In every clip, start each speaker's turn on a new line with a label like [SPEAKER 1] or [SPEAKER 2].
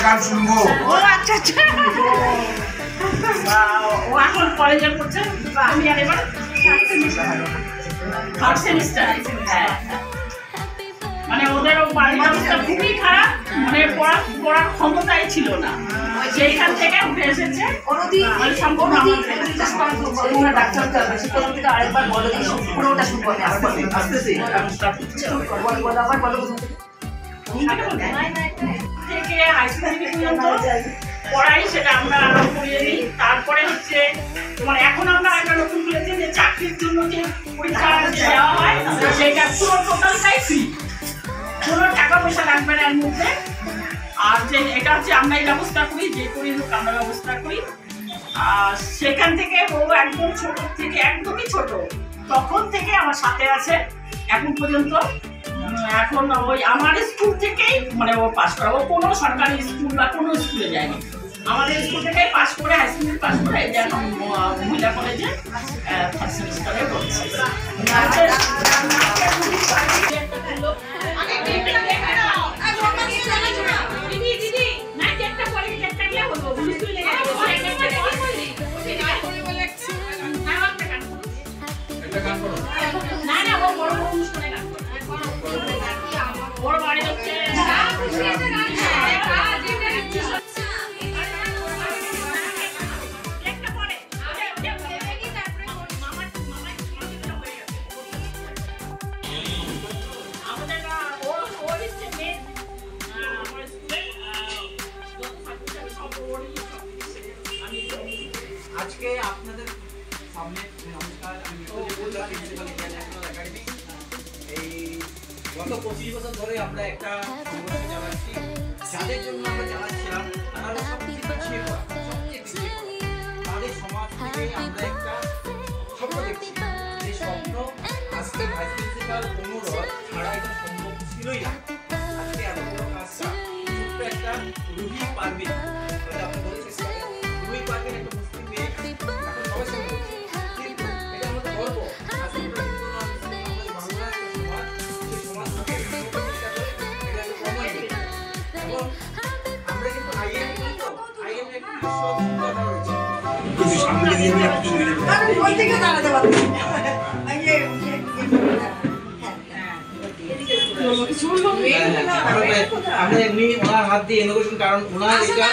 [SPEAKER 1] গান শুনবো।
[SPEAKER 2] ও আচ্ছা আচ্ছা, ও এখন কলেজে পড়ছে, আমি আর এবার থার্ড সেমিস্টার। মানে ওদের বাড়ির অবস্থা খুবই খারাপ, মানে পড়ার ক্ষমতাই ছিল না, সেইখান থেকে উঠে এসেছে।
[SPEAKER 3] আরেকবার বলো, পুরোটা শুনবো আমি আবার
[SPEAKER 2] থেকে হাই স্কুল পর্যন্ত পড়াই, সেটা আমরা আরম্ভ করিয়ে নিই। তারপরে হচ্ছে তোমার এখন আমরা একটা নতুন খুলেছি যে চাকরির জন্য যে পরীক্ষা দেওয়া হয়, সেটা পুরো টোটালটাই ফ্রি, কোনো টাকা পয়সা লাগবে না এর মধ্যে। আর যে এটা হচ্ছে আমরাই ব্যবস্থা করি, যে করি হোক আমরা ব্যবস্থা করি। আর সেখান থেকে ও একদম ছোট থেকে, একদমই ছোট তখন থেকে আমার সাথে আছে এখন পর্যন্ত। এখন ওই আমার স্কুল থেকেই মানে ও পাস করা, ও কোনো সরকারি স্কুল বা কোনো স্কুলে যায়নি, আমাদের স্কুল থেকেই পাস করে, হাই স্কুল পাস করে এই যে এখন মহিলা কলেজে ফার্স্ট সেমিস্টারে পড়ছে।
[SPEAKER 4] আজকে আপনাদের সামনে নমস্কার, আমি প্রিন্সিপাল ন্যাশনাল একাডেমি। এই গত 25 বছর ধরে আমরা একটা সংগঠন চালাচ্ছি, যাদের জন্য আমরা চালাচ্ছিলাম তারা সবচেয়ে পিছিয়ে পড়া, তাদের সমাজ থেকে আমরা একটা স্বপ্ন দেখছি। এই স্বপ্ন আজকে ভাইস প্রিন্সিপাল অনুরোধ ছাড়া এটা সম্ভব ছিলই না। আজকে এত বড় কাজটা ছোট্ট একটা রুহি পারভিন, আপনি বলেছেন রুহি পারভিন একটা মুসলিম মেয়ে, এখন সবাই শুনতে কিন্তু এটা আমাদের গর্ব। আজকে বাংলা একটা সমাজ, সেই সমাজকে এটা কমাই দিই। এবং আমরা কিন্তু আইএম কিন্তু আইএম একটা বিশ্ববিদ্যালয় রয়েছে,
[SPEAKER 1] তুমি সামনে দিয়ে নিয়ে একটু শুনে নেবে।
[SPEAKER 3] আমি ওই থেকে দাঁড়াতে পারবো
[SPEAKER 4] আমরা এমনি ওনার হাত দিয়ে ইনোভেশন, কারণ ওনার এটা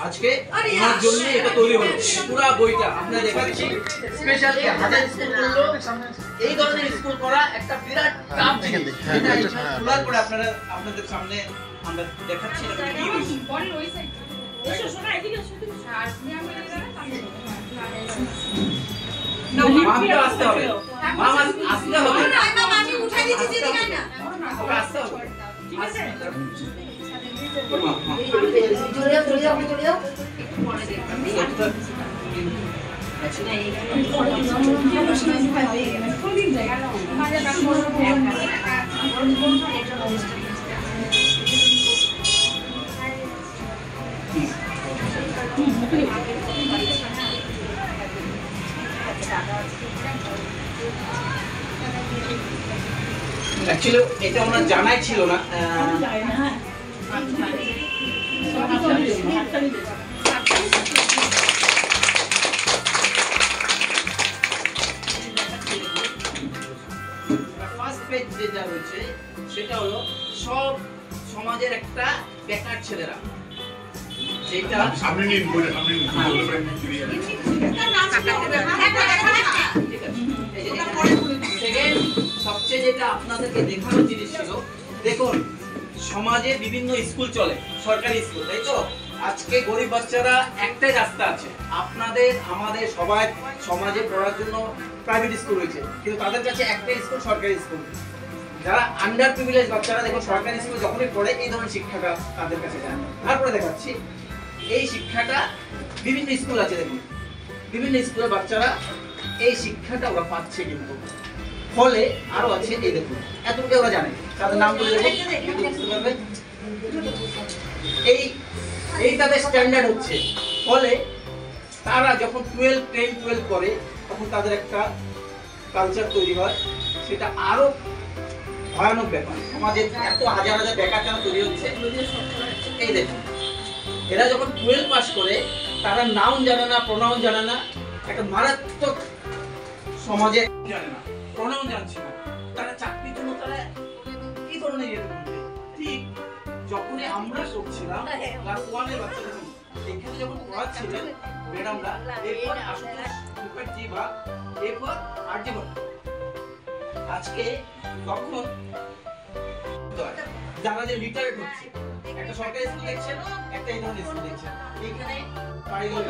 [SPEAKER 4] আজকে ওনার জন্য এটা তৈরি হলো পুরো বইটা আপনারা দেখাচ্ছি। স্পেশালি হাজার স্কুল করলো, এই ধরনের স্কুল করা একটা বিরাট টাফ জিনিস। এটা তোলার পরে আপনারা আপনাদের সামনে আমরা দেখাচ্ছি এটা কি মামকে আসতে হবে, মাম আসতে হবে,
[SPEAKER 3] আমি উঠাই দিচ্ছি দিদি না
[SPEAKER 4] ওকে আসতে হবে, ঠিক আছে?
[SPEAKER 3] চলে যাও চলে যাও চলে যাও
[SPEAKER 4] অ্যাকচুয়ালি এটা আমরা জানাই ছিল না। ফার্স্ট পেজ যেটা রয়েছে সেটা হলো সব সমাজের একটা বেকার ছেলেরা, যেটা
[SPEAKER 1] সামনে নিন বলে সামনে নিন বলে প্রায় ক্লিয়ার।
[SPEAKER 4] সবচেয়ে যেটা আপনাদেরকে দেখানোর জিনিস ছিল, দেখুন সমাজে বিভিন্ন স্কুল চলে, সরকারি স্কুল, তাই তো? আজকে গরিব বাচ্চারা একটাই রাস্তা আছে, আপনাদের আমাদের সবাই সমাজে পড়ার জন্য প্রাইভেট স্কুল রয়েছে, কিন্তু তাদের কাছে একটাই স্কুল, সরকারি স্কুল। যারা আন্ডার প্রিভিলেজ বাচ্চারা দেখুন সরকারি স্কুলে যখনই পড়ে এই ধরনের শিক্ষাটা তাদের কাছে যায়। তারপরে দেখাচ্ছি এই শিক্ষাটা বিভিন্ন স্কুল আছে, দেখুন বিভিন্ন স্কুলের বাচ্চারা এই শিক্ষাটা ওরা পাচ্ছে, কিন্তু ফলে আরো আছে এই দেখুন এতটুকু ওরা জানে, তাদের নাম বলে দেবো বুঝতে পারবে। এই তাদের স্ট্যান্ডার্ড হচ্ছে, ফলে তারা যখন 12, 10, 12 করে তখন তাদের একটা কালচার তৈরি হয়, সেটা আরো ভয়ানক ব্যাপার। সমাজে এত হাজার হাজার বেকার কেন তৈরি হচ্ছে? এই দেখুন এরা যখন 12 পাস করে তারা নাউন জানে না, প্রোনাউন জানে না, একটা মারাত্মক সমাজে
[SPEAKER 1] জানে না
[SPEAKER 4] প্রোনাউন জানছে না, তারা চাকরির জন্য তারা কি ধরনের ইয়ে করবে? ঠিক যখনই আমরা করছিলাম ক্লাস 1 এর বাচ্চাদের এখানে যখন পড়াচ্ছিলেন ম্যাডামরা, এরপর আশুতোষ মুখার্জি বা এরপর আর্যভট্ট, আজকে তখন যারা যে রিটায়ার্ড হচ্ছে, একটা সরকারি স্কুল দেখছেন, একটা এই ধরনের স্কুল দেখছেন, এইখানে বাড়িগুলো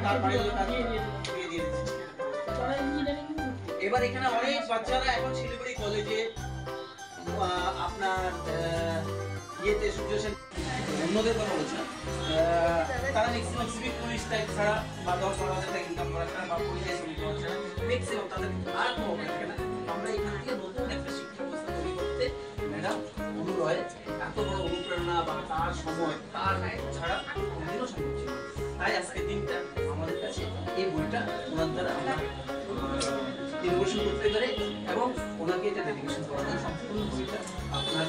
[SPEAKER 4] তার বাড়িগুলো দিয়ে দিয়েছে। এবার এখানে অনেক বাচ্চারা এখন শিলিগুড়ি কলেজে আপনার ইয়েতে সূর্য সেন অন্যদের কথা বলছেন, তারা ম্যাক্সিমাম সিভিক পুলিশ টাইপ ছাড়া বা 10-12,000 টাকা ইনকাম করা ছাড়া বা পুলিশের শ্রমিক হওয়া ছাড়া ম্যাক্সিমাম তাদের আর কোনো অপশন থাকে না। আমরা এখান থেকে নতুন একটা শিক্ষা ব্যবস্থা তৈরি করতে ম্যাডাম অনুরয় এত বড় অনুপ্রেরণা বা তার সময় তার ছাড়া কোনোদিনও সম্ভব ছিল। তাই আজকের দিনটা আমাদের কাছে এই বইটা ওনার দ্বারা আমরা ইনোভেশন করতে পারে এবং ওনাকে এটা ডেডিকেশন করা যায়। সম্পূর্ণ বইটা আপনার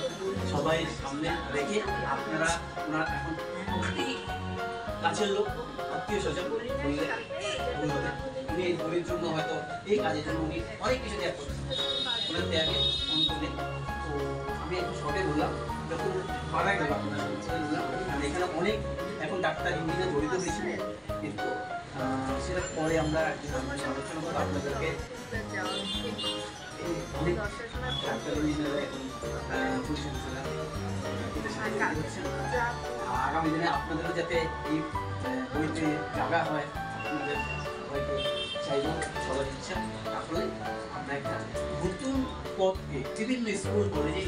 [SPEAKER 4] সবাই সামনে রেখে আপনারা ওনার এখন প্রতি কাছের লোক, আত্মীয় স্বজন বললে ভুল হবে। উনি এই বইয়ের জন্য হয়তো এই কাজের জন্য উনি অনেক কিছু ত্যাগ করছেন, ওনার ত্যাগে অন্ত নেই। তো আমি একটু শর্টে বললাম, যখন মারা গেল আপনার বললাম, কারণ এখানে অনেক এখন ডাক্তার ইঞ্জিনিয়ার জড়িত হয়েছিল, কিন্তু সেটা পরে আমরা আলোচনা করবো আপনাদেরকে। অনেক ডাক্তার ইঞ্জিনিয়ার এখন আগামী দিনে আপনাদেরও যাতে এই বইতে জায়গা হয়, আপনাদের সবাইকে চাইব, সবার ইচ্ছা, তাহলে আমরা একটা নতুন পথকে বিভিন্ন স্কুল কলেজে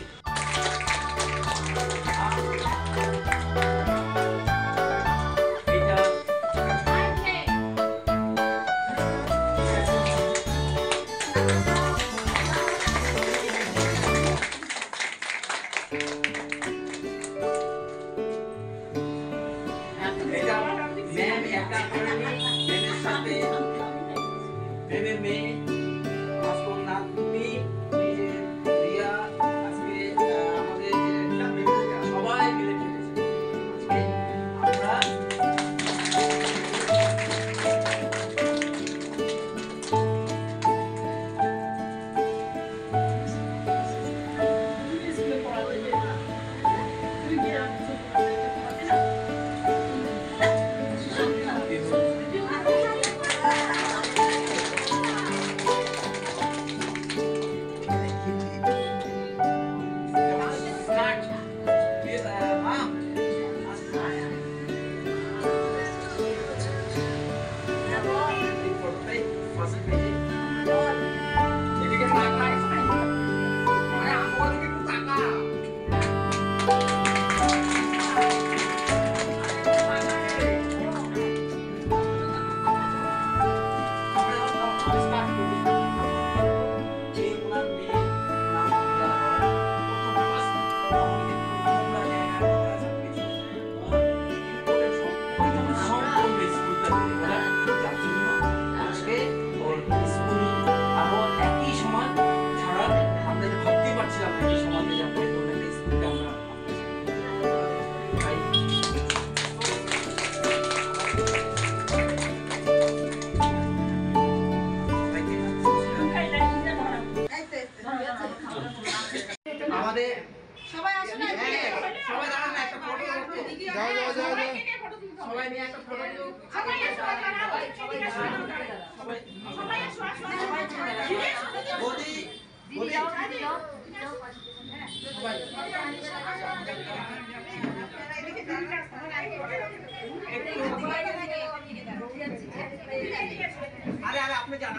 [SPEAKER 4] আরে আপনি যান